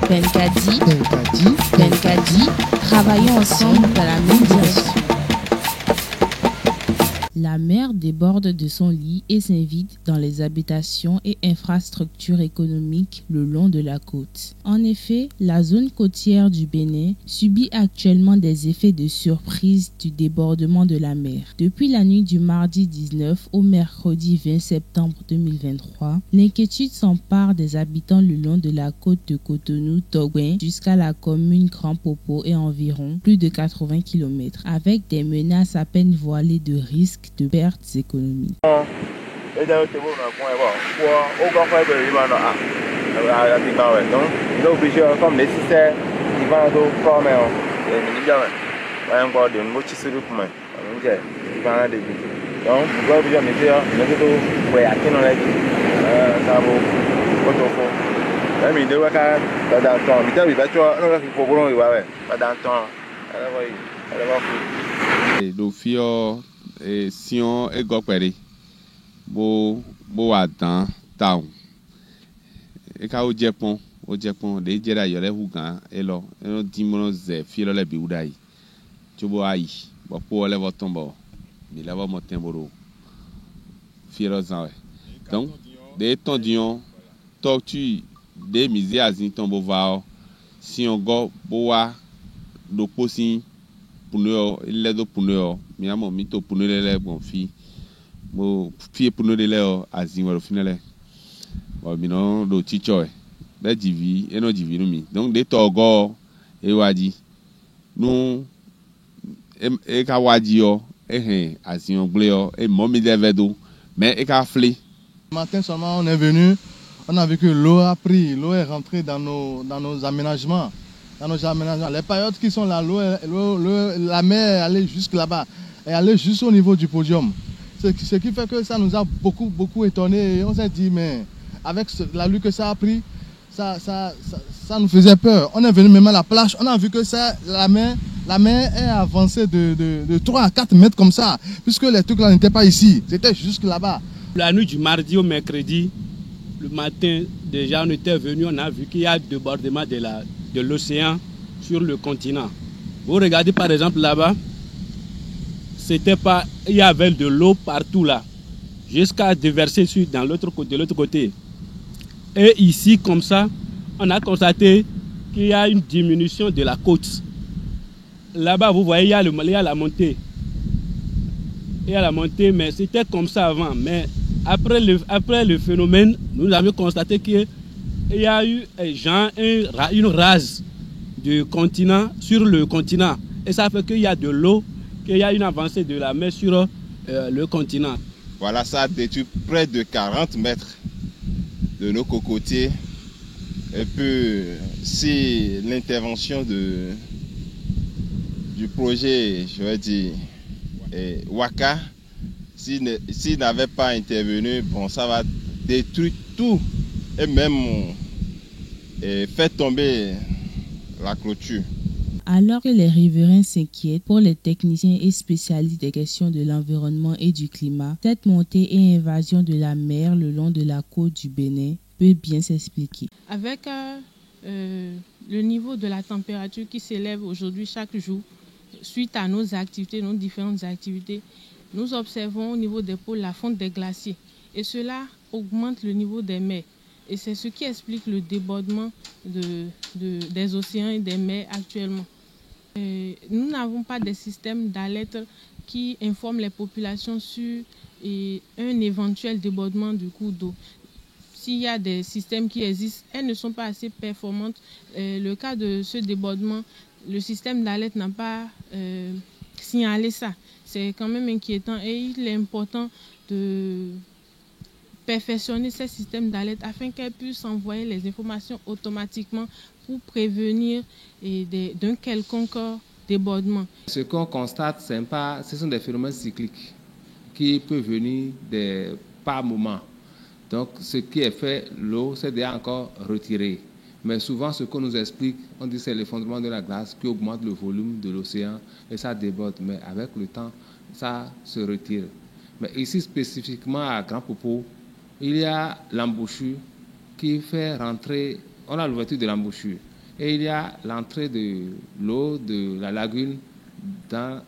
Benkadi, travaillons ensemble dans la même direction. La mer déborde de son lit et s'invite dans les habitations et infrastructures économiques le long de la côte. En effet, la zone côtière du Bénin subit actuellement des effets de surprise du débordement de la mer. Depuis la nuit du mardi 19 au mercredi 20 septembre 2023, l'inquiétude s'empare des habitants le long de la côte de Cotonou-Togouin jusqu'à la commune Grand Popo et environ plus de 80 km, avec des menaces à peine voilées de risques de pertes économiques. Sion et Goperi bo adan town e ka o Japon de jera yole hugan elo dimono ze filo le biudai chobo ai bo po le votombo mi la va motemboro filo zawe donc de tondion tortue de mizi azin tombo vao si on go boa do posin puneo ile do puneo mi amo mi to puneo le bon fi mo fi puneo le azin waro finale bo mi no do chicho be divi e no divi no mi donc de to go e wadi nu e ka wadi yo azin ogble yo e mo mi de vedo mais e ka fli. Matin seulement on est venu, on a vu que l'eau a pris, l'eau est rentrée dans nos aménagements. Les paillotes qui sont là, la mer est allée jusque là-bas, est allée juste au niveau du podium. Ce qui fait que ça nous a beaucoup étonné. On s'est dit, mais avec la lutte que ça a pris, ça nous faisait peur. On est venu même à la plage, on a vu que la mer est avancée de 3 à 4 mètres comme ça, puisque les trucs là n'étaient pas ici, c'était jusque là-bas. La nuit du mardi au mercredi, le matin, déjà on était venu, on a vu qu'il y a débordement de l'océan sur le continent. Vous regardez par exemple là-bas, il y avait de l'eau partout là, jusqu'à déverser de l'autre côté. Et ici, comme ça, on a constaté qu'il y a une diminution de la côte. Là-bas, vous voyez, il y a la montée. Il y a la montée, mais c'était comme ça avant. Mais après le phénomène, nous avons constaté qu'il y a eu une rase du continent sur le continent. Et ça fait qu'il y a de l'eau, qu'il y a une avancée de la mer sur le continent. Voilà, ça a détruit près de 40 mètres de nos cocotiers. Et puis, si l'intervention du projet, je vais dire, Waka, s'il n'avait pas intervenu, bon, ça va détruire tout et même faire tomber la clôture. Alors que les riverains s'inquiètent, pour les techniciens et spécialistes des questions de l'environnement et du climat, cette montée et invasion de la mer le long de la côte du Bénin peut bien s'expliquer. Avec le niveau de la température qui s'élève aujourd'hui chaque jour, suite à nos différentes activités, nous observons au niveau des pôles la fonte des glaciers et cela augmente le niveau des mers. Et c'est ce qui explique le débordement des océans et des mers actuellement. Nous n'avons pas de système d'alerte qui informe les populations sur un éventuel débordement du cours d'eau. S'il y a des systèmes qui existent, elles ne sont pas assez performantes. Le cas de ce débordement, le système d'alerte n'a pas signalé ça. C'est quand même inquiétant et il est important de perfectionner ces systèmes d'alerte afin qu'elles puissent envoyer les informations automatiquement pour prévenir d'un quelconque débordement. Ce qu'on constate, ce sont des phénomènes cycliques qui peuvent venir par moment. Donc, ce qui est fait, l'eau s'est déjà encore retirée. Mais souvent, ce qu'on nous explique, on dit que c'est l'effondrement de la glace qui augmente le volume de l'océan et ça déborde. Mais avec le temps, ça se retire. Mais ici, spécifiquement à Grand Popo, il y a l'embouchure qui fait rentrer, on a l'ouverture de l'embouchure. et il y a l'entrée de l'eau de la lagune dans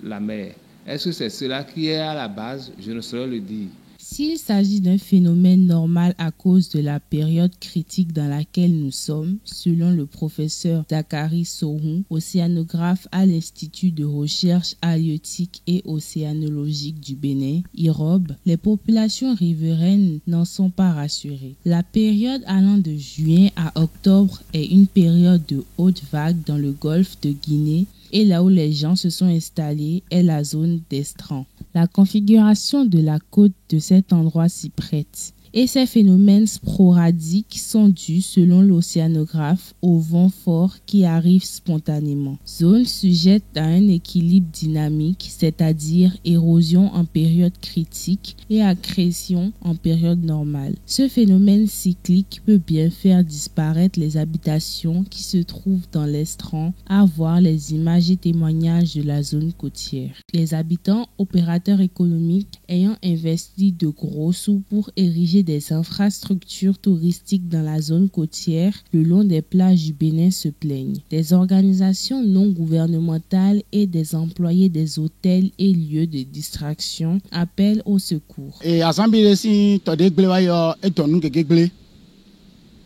la mer. Est-ce que c'est cela qui est à la base? Je ne saurais le dire. S'il s'agit d'un phénomène normal à cause de la période critique dans laquelle nous sommes, selon le professeur Zakari Sohun, océanographe à l'Institut de recherche halieutique et océanologique du Bénin, IROB, les populations riveraines n'en sont pas rassurées. La période allant de juin à octobre est une période de haute vague dans le golfe de Guinée, et là où les gens se sont installés est la zone d'Estran. La configuration de la côte de cet endroit s'y prête. Et ces phénomènes sporadiques sont dus, selon l'océanographe, au vent fort qui arrive spontanément. Zone sujette à un équilibre dynamique, c'est-à-dire érosion en période critique et accrétion en période normale. Ce phénomène cyclique peut bien faire disparaître les habitations qui se trouvent dans l'estran, à voir les images et témoignages de la zone côtière. Les habitants, opérateurs économiques ayant investi de gros sous pour ériger des infrastructures touristiques dans la zone côtière le long des plages du Bénin se plaignent. Des organisations non gouvernementales et des employés des hôtels et lieux de distraction appellent au secours. Et à Zambie,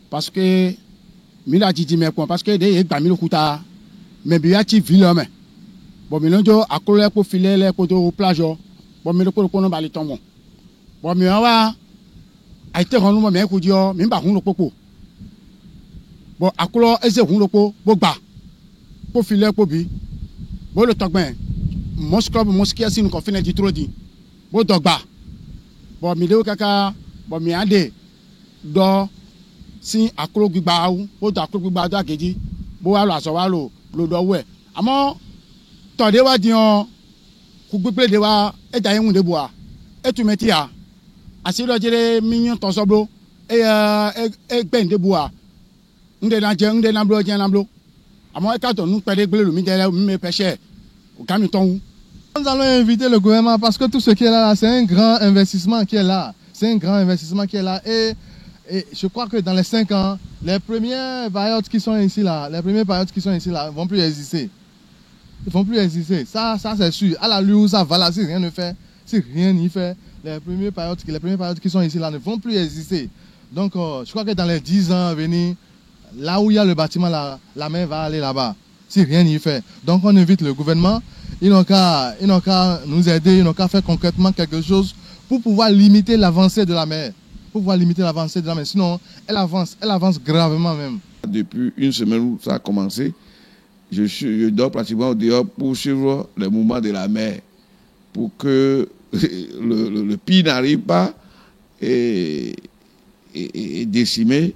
parce que mila jiji me parce que des gamilo kuta mais biati vilome bon milonjo akolo ko filele ko do plage bon milo ko no bali tomo bon mi wa a été ronu mo me ku dio mi ba hun lo popo bon akolo eze hun lo po bo gba ko file ko bi bo le togben club mosquée si nous confine di trop di bo dogba bon mi de kaka bon mi ande do si akolo gbigba wu bo do akolo gbigba do akeji bo wa lo aso wa lo do we amo to de wa dion ku gbeple de wa e da yin de boa e tu metia asiro jere minyon to soblo e gbe de boa nde na blo je na blo amo e ka to nu pede gbe lu mi de me pêcher o kami ton. Nous allons inviter le gouvernement parce que tout ce qui est là, c'est un grand investissement qui est là. C'est un grand investissement qui est là. Et je crois que dans les 5 ans, les premières périodes qui sont ici là, vont plus exister. Ils vont plus exister. Ça c'est sûr. À la lieu où ça va là, si rien ne fait, si rien n'y fait, les premières périodes qui sont ici là ne vont plus exister. Donc je crois que dans les 10 ans à venir, là où il y a le bâtiment, la mer va aller là-bas. Si rien n'y fait. Donc on invite le gouvernement. Ils n'ont qu'à nous aider, ils n'ont qu'à faire concrètement quelque chose pour pouvoir limiter l'avancée de la mer. Sinon, elle avance gravement même. Depuis une semaine où ça a commencé, je dors pratiquement au dehors pour suivre les mouvements de la mer, pour que le pire n'arrive pas et décimer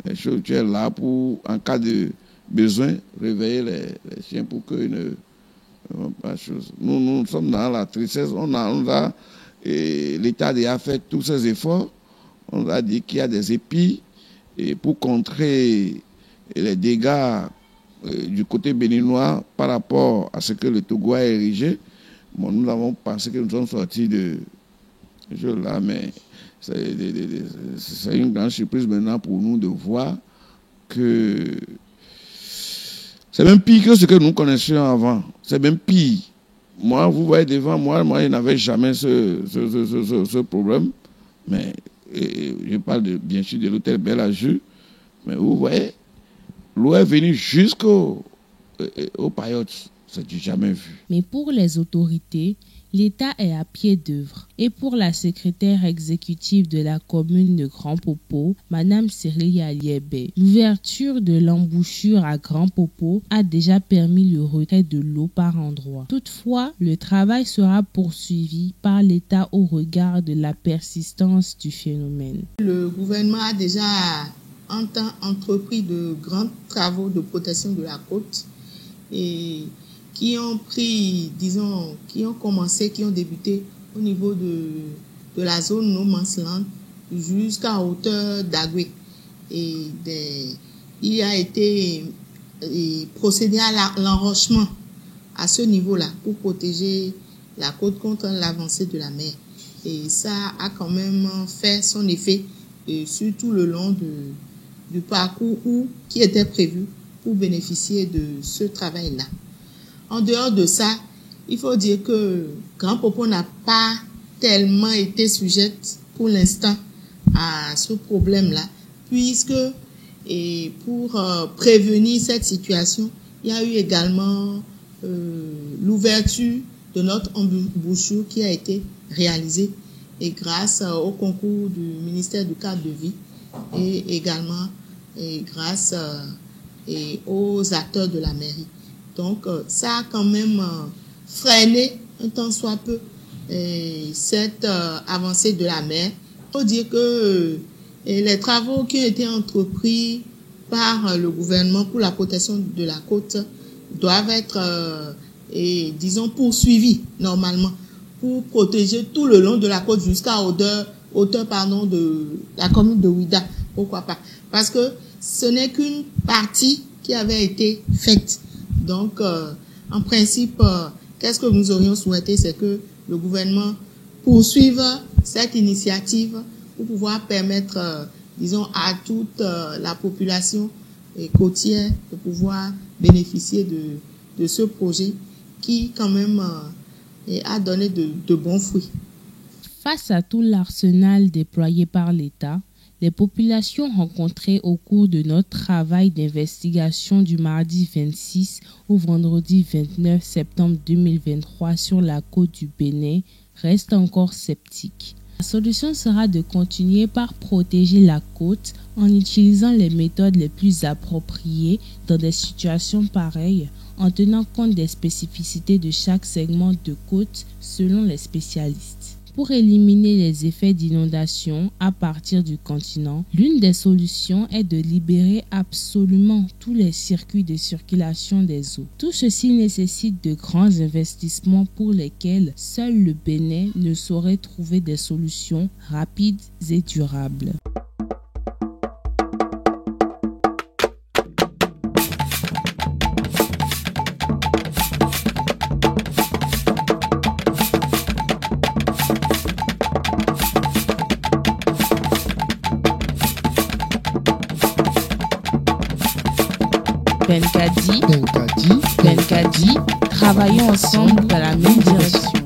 les choses. Tu es là pour, en cas de besoin, réveiller les chiens pour qu'ils ne... Nous sommes dans la tristesse. L'État a fait tous ses efforts. On a dit qu'il y a des épis et pour contrer les dégâts du côté béninois par rapport à ce que le Togo a érigé. Bon, nous avons pensé que nous sommes sortis de ce jeu-là, mais c'est une grande surprise maintenant pour nous de voir que c'est même pire que ce que nous connaissions avant. C'est même pire. Moi, vous voyez devant moi, je n'avais jamais ce problème. Mais je parle bien sûr de l'hôtel Bellajou. Mais vous voyez, l'eau est venue jusqu'au Payotte. C'est du jamais vu. Mais pour les autorités, l'État est à pied d'œuvre. Et pour la secrétaire exécutive de la commune de Grand Popo, Mme Cyril Aliébé, l'ouverture de l'embouchure à Grand Popo a déjà permis le retrait de l'eau par endroits. Toutefois, le travail sera poursuivi par l'État au regard de la persistance du phénomène. Le gouvernement a déjà entrepris de grands travaux de protection de la côte et qui ont débuté au niveau de la zone No Man's Land jusqu'à hauteur d'Agwe. Il a été procédé à l'enrochement à ce niveau-là pour protéger la côte contre l'avancée de la mer. Et ça a quand même fait son effet sur tout le long du parcours qui était prévu pour bénéficier de ce travail-là. En dehors de ça, il faut dire que Grand Popo n'a pas tellement été sujette pour l'instant à ce problème-là, puisque et pour prévenir cette situation, il y a eu également l'ouverture de notre embouchure qui a été réalisée et grâce au concours du ministère du cadre de vie et également grâce aux acteurs de la mairie. Donc ça a quand même freiné un tant soit peu cette avancée de la mer. Il faut dire que les travaux qui ont été entrepris par le gouvernement pour la protection de la côte doivent être, disons, poursuivis normalement pour protéger tout le long de la côte jusqu'à hauteur de la commune de Ouidah. Pourquoi pas? Parce que ce n'est qu'une partie qui avait été faite. Donc, en principe, qu'est-ce que nous aurions souhaité, c'est que le gouvernement poursuive cette initiative pour pouvoir permettre, disons, à toute la population côtière de pouvoir bénéficier de ce projet qui, quand même, a donné de bons fruits. Face à tout l'arsenal déployé par l'État, les populations rencontrées au cours de notre travail d'investigation du mardi 26 au vendredi 29 septembre 2023 sur la côte du Bénin restent encore sceptiques. La solution sera de continuer par protéger la côte en utilisant les méthodes les plus appropriées dans des situations pareilles, en tenant compte des spécificités de chaque segment de côte selon les spécialistes. Pour éliminer les effets d'inondation à partir du continent, l'une des solutions est de libérer absolument tous les circuits de circulation des eaux. Tout ceci nécessite de grands investissements pour lesquels seul le Bénin ne saurait trouver des solutions rapides et durables. Benkadi, travaillons ensemble dans la même direction.